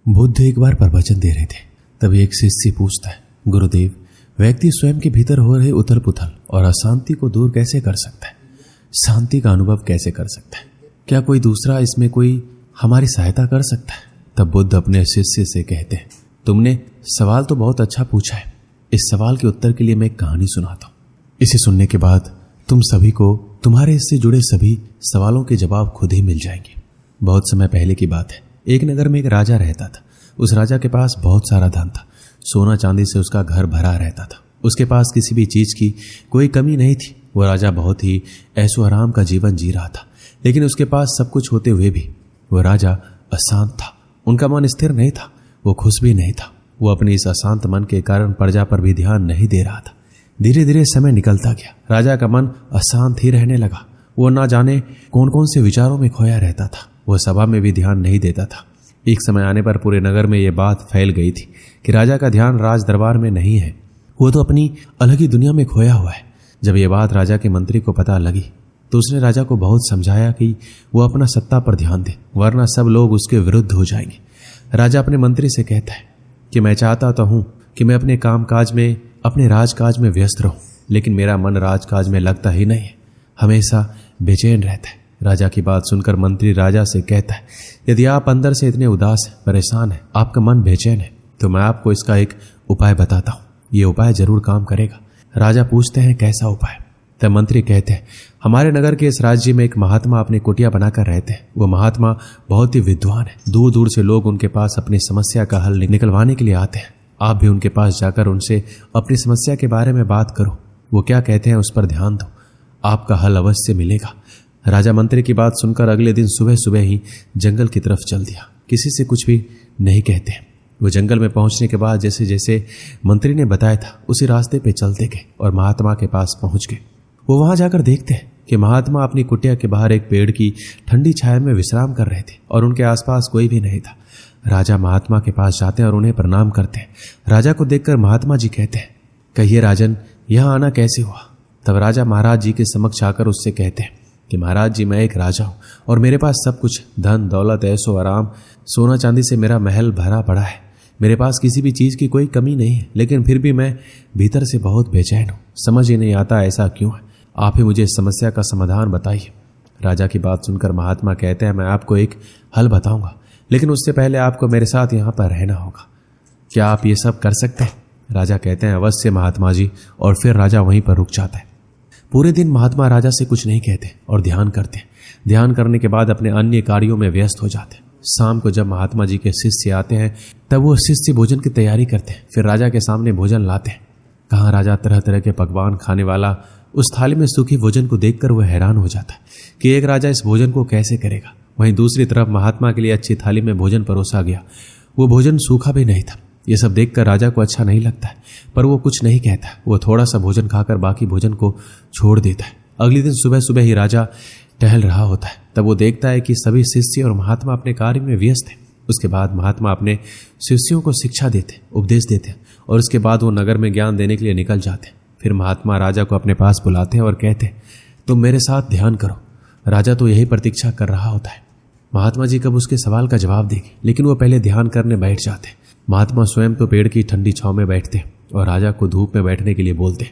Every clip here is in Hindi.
बुद्ध एक बार प्रवचन दे रहे थे। तभी एक शिष्य पूछता है, गुरुदेव, व्यक्ति स्वयं के भीतर हो रहे उथल पुथल और अशांति को दूर कैसे कर सकता है? शांति का अनुभव कैसे कर सकता है? क्या कोई दूसरा इसमें कोई हमारी सहायता कर सकता है? तब बुद्ध अपने शिष्य से कहते हैं, तुमने सवाल तो बहुत अच्छा पूछा है। इस सवाल के उत्तर के लिए मैं एक कहानी सुनाता हूँ। इसे सुनने के बाद तुम सभी को तुम्हारे इससे जुड़े सभी सवालों के जवाब खुद ही मिल जाएंगे। बहुत समय पहले की बात है। एक नगर में एक राजा रहता था। उस राजा के पास बहुत सारा धन था। सोना चांदी से उसका घर भरा रहता था। उसके पास किसी भी चीज की कोई कमी नहीं थी। वो राजा बहुत ही ऐशो आराम का जीवन जी रहा था। लेकिन उसके पास सब कुछ होते हुए भी वो राजा अशांत था। उनका मन स्थिर नहीं था। वो खुश भी नहीं था। वो अपने इस अशांत मन के कारण प्रजा पर भी ध्यान नहीं दे रहा था। धीरे धीरे समय निकलता गया। राजा का मन अशांत ही रहने लगा। वो ना जाने कौन कौन से विचारों में खोया रहता था। वो सभा में भी ध्यान नहीं देता था। एक समय आने पर पूरे नगर में ये बात फैल गई थी कि राजा का ध्यान राज दरबार में नहीं है। वो तो अपनी अलग ही दुनिया में खोया हुआ है। जब ये बात राजा के मंत्री को पता लगी तो उसने राजा को बहुत समझाया कि वो अपना सत्ता पर ध्यान दे, वरना सब लोग उसके विरुद्ध हो जाएंगे। राजा अपने मंत्री से कहता है कि मैं चाहता तो हूं कि मैं अपने कामकाज में, अपने राजकाज में व्यस्त रहूं, लेकिन मेरा मन राजकाज में लगता ही नहीं है। हमेशा बेचैन रहता है। राजा की बात सुनकर मंत्री राजा से कहता है, यदि आप अंदर से इतने उदास हैं, परेशान हैं, आपका मन बेचैन है, तो मैं आपको इसका एक उपाय बताता हूँ। ये उपाय जरूर काम करेगा। राजा पूछते हैं, कैसा उपाय? तब मंत्री कहते हैं, हमारे नगर के इस राज्य में एक महात्मा अपनी कुटिया बनाकर रहते हैं। वो महात्मा बहुत ही विद्वान है। दूर दूर से लोग उनके पास अपनी समस्या का हल निकलवाने के लिए आते हैं। आप भी उनके पास जाकर उनसे अपनी समस्या के बारे में बात करो। वो क्या कहते हैं उस पर ध्यान दो, आपका हल अवश्य मिलेगा। राजा मंत्री की बात सुनकर अगले दिन सुबह सुबह ही जंगल की तरफ चल दिया। किसी से कुछ भी नहीं कहते। वो जंगल में पहुंचने के बाद जैसे जैसे मंत्री ने बताया था उसी रास्ते पे चलते गए और महात्मा के पास पहुंच गए। वो वहां जाकर देखते हैं कि महात्मा अपनी कुटिया के बाहर एक पेड़ की ठंडी छाया में विश्राम कर रहे थे और उनके आसपास कोई भी नहीं था। राजा महात्मा के पास जाते हैं और उन्हें प्रणाम करते हैं। राजा को देखकर महात्मा जी कहते हैं, कहिए राजन, यहाँ आना कैसे हुआ? तब राजा महाराज जी के समक्ष आकर उससे कहते हैं कि महाराज जी, मैं एक राजा हूँ और मेरे पास सब कुछ धन दौलत ऐशो आराम सोना चांदी से मेरा महल भरा पड़ा है। मेरे पास किसी भी चीज़ की कोई कमी नहीं है, लेकिन फिर भी मैं भीतर से बहुत बेचैन हूँ। समझ ही नहीं आता ऐसा क्यों है। आप ही मुझे इस समस्या का समाधान बताइए। राजा की बात सुनकर महात्मा कहते हैं, मैं आपको एक हल बताऊंगा, लेकिन उससे पहले आपको मेरे साथ यहाँ पर रहना होगा। क्या आप ये सब कर सकते हैं? राजा कहते हैं, अवश्य महात्मा जी। और फिर राजा वहीं पर रुक जाता है। पूरे दिन महात्मा राजा से कुछ नहीं कहते और ध्यान करते। ध्यान करने के बाद अपने अन्य कार्यों में व्यस्त हो जाते। शाम को जब महात्मा जी के शिष्य आते हैं तब वो शिष्य भोजन की तैयारी करते हैं। फिर राजा के सामने भोजन लाते हैं। कहाँ राजा तरह तरह के पकवान खाने वाला उस थाली में सूखी भोजन को देखकर वह हैरान हो जाता है कि एक राजा इस भोजन को कैसे करेगा। वहीं दूसरी तरफ महात्मा के लिए अच्छी थाली में भोजन परोसा गया। वो भोजन सूखा भी नहीं था। ये सब देखकर राजा को अच्छा नहीं लगता है, पर वो कुछ नहीं कहता। वो थोड़ा सा भोजन खाकर बाकी भोजन को छोड़ देता है। अगले दिन सुबह सुबह ही राजा टहल रहा होता है। तब वो देखता है कि सभी शिष्य और महात्मा अपने कार्य में व्यस्त हैं। उसके बाद महात्मा अपने शिष्यों को शिक्षा देते, उपदेश देते और उसके बाद वो नगर में ज्ञान देने के लिए निकल जाते। फिर महात्मा राजा को अपने पास बुलाते हैं और कहते हैं, तुम मेरे साथ ध्यान करो। राजा तो यही प्रतीक्षा कर रहा होता है, महात्मा जी कब उसके सवाल का जवाब देंगे, लेकिन वो पहले ध्यान करने बैठ जाते। महात्मा स्वयं तो पेड़ की ठंडी छांव में बैठते और राजा को धूप में बैठने के लिए बोलते।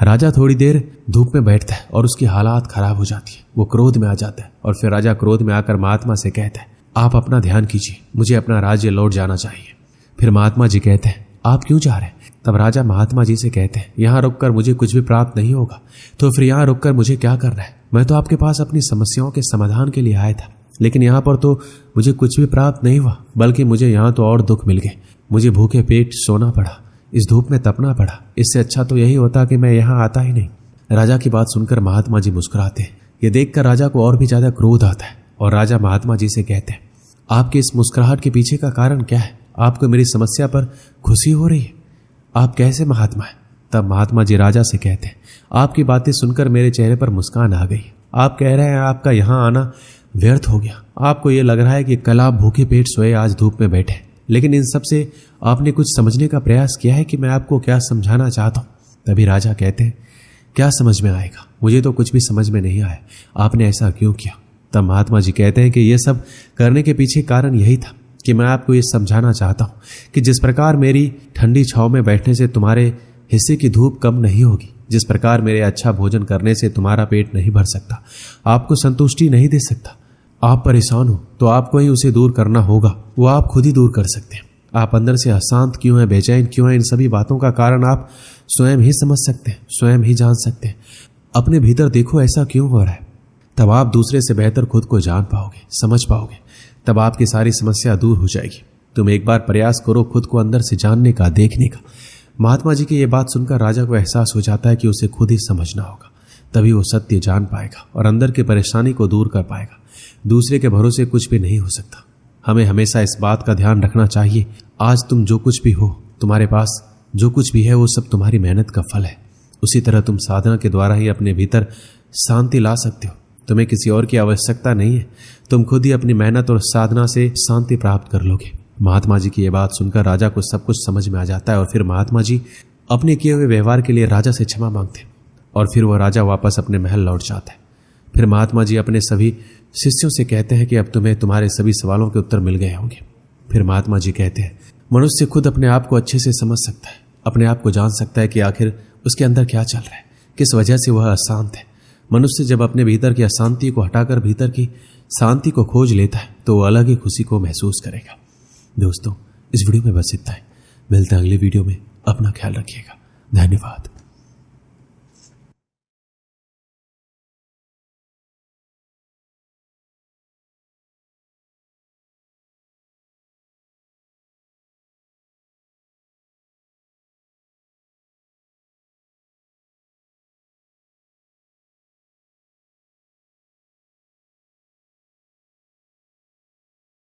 राजा थोड़ी देर धूप में बैठता है और उसकी हालात खराब हो जाती है। वो क्रोध में आ जाता है और फिर राजा क्रोध में आकर महात्मा से कहता है, आप अपना ध्यान कीजिए, मुझे अपना राज्य लौट जाना चाहिए। फिर महात्मा जी कहते हैं, आप क्यों जा रहे हैं? तब राजा महात्मा जी से कहते हैं, यहाँ रुककर मुझे कुछ भी प्राप्त नहीं होगा, तो फिर यहाँ रुककर मुझे क्या करना है? मैं तो आपके पास अपनी समस्याओं के समाधान के लिए आया था, लेकिन यहाँ पर तो मुझे कुछ भी प्राप्त नहीं हुआ, बल्कि मुझे यहाँ तो और दुख मिल गए। मुझे भूखे पेट सोना पड़ा, इस धूप में तपना पड़ा। इससे अच्छा तो यही होता कि मैं यहाँ आता ही नहीं। राजा की बात सुनकर महात्मा जी मुस्कुराते हैं। ये देखकर राजा को और भी ज्यादा क्रोध आता है और राजा महात्मा जी से कहते हैं, आपकी इस मुस्कुराहट के पीछे का कारण क्या है? आपको मेरी समस्या पर खुशी हो रही है? आप कैसे महात्मा है? तब महात्मा जी राजा से कहते हैं, आपकी बातें सुनकर मेरे चेहरे पर मुस्कान आ गई। आप कह रहे हैं आपका यहाँ आना व्यर्थ हो गया। आपको ये लग रहा है कि कल आप भूखे पेट सोए आज धूप में बैठे, लेकिन इन सब से आपने कुछ समझने का प्रयास किया है कि मैं आपको क्या समझाना चाहता हूँ? तभी राजा कहते हैं, क्या समझ में आएगा? मुझे तो कुछ भी समझ में नहीं आया। आपने ऐसा क्यों किया? तब महात्मा जी कहते हैं कि यह सब करने के पीछे कारण यही था कि मैं आपको ये समझाना चाहता हूं कि जिस प्रकार मेरी ठंडी छांव में बैठने से तुम्हारे हिस्से की धूप कम नहीं होगी, जिस प्रकार मेरे अच्छा भोजन करने से तुम्हारा पेट नहीं भर सकता, आपको संतुष्टि नहीं दे सकता, आप परेशान हो तो आपको ही उसे दूर करना होगा। वो आप खुद ही दूर कर सकते हैं। आप अंदर से अशांत क्यों हैं, बेचैन क्यों हैं, इन सभी बातों का कारण आप स्वयं ही समझ सकते हैं, स्वयं ही जान सकते हैं। अपने भीतर देखो ऐसा क्यों हो रहा है, तब आप दूसरे से बेहतर खुद को जान पाओगे, समझ पाओगे, तब आपकी सारी समस्या दूर हो जाएगी। तुम एक बार प्रयास करो खुद को अंदर से जानने का, देखने का। महात्मा जी की ये बात सुनकर राजा को एहसास हो जाता है कि उसे खुद ही समझना होगा, तभी वो सत्य जान पाएगा और अंदर की परेशानी को दूर कर पाएगा। दूसरे के भरोसे कुछ भी नहीं हो सकता। हमें हमेशा इस बात का ध्यान रखना चाहिए, आज तुम जो कुछ भी हो, तुम्हारे पास जो कुछ भी है, वो सब तुम्हारी मेहनत का फल है। उसी तरह तुम साधना के द्वारा ही अपने भीतर शांति ला सकते हो। तुम्हें किसी और की आवश्यकता नहीं है, तुम खुद ही अपनी मेहनत और साधना से शांति प्राप्त कर लोगे। महात्मा जी की यह बात सुनकर राजा को सब कुछ समझ में आ जाता है और फिर महात्मा जी अपने किए हुए व्यवहार के लिए राजा से क्षमा मांगते हैं और फिर वह राजा वापस अपने महल लौट जाता है। फिर महात्मा जी अपने सभी शिष्यों से कहते हैं कि अब तुम्हें तुम्हारे सभी सवालों के उत्तर मिल गए होंगे। फिर महात्मा जी कहते हैं, मनुष्य खुद अपने आप को अच्छे से समझ सकता है, अपने आप को जान सकता है कि आखिर उसके अंदर क्या चल रहा है, किस वजह से वह अशांत है। मनुष्य जब अपने भीतर की अशांति को हटाकर भीतर की शांति को खोज लेता है तो वह अलग ही खुशी को महसूस करेगा। दोस्तों, इस वीडियो में बस इतना ही। मिलते हैं अगले वीडियो में। अपना ख्याल रखिएगा। धन्यवाद।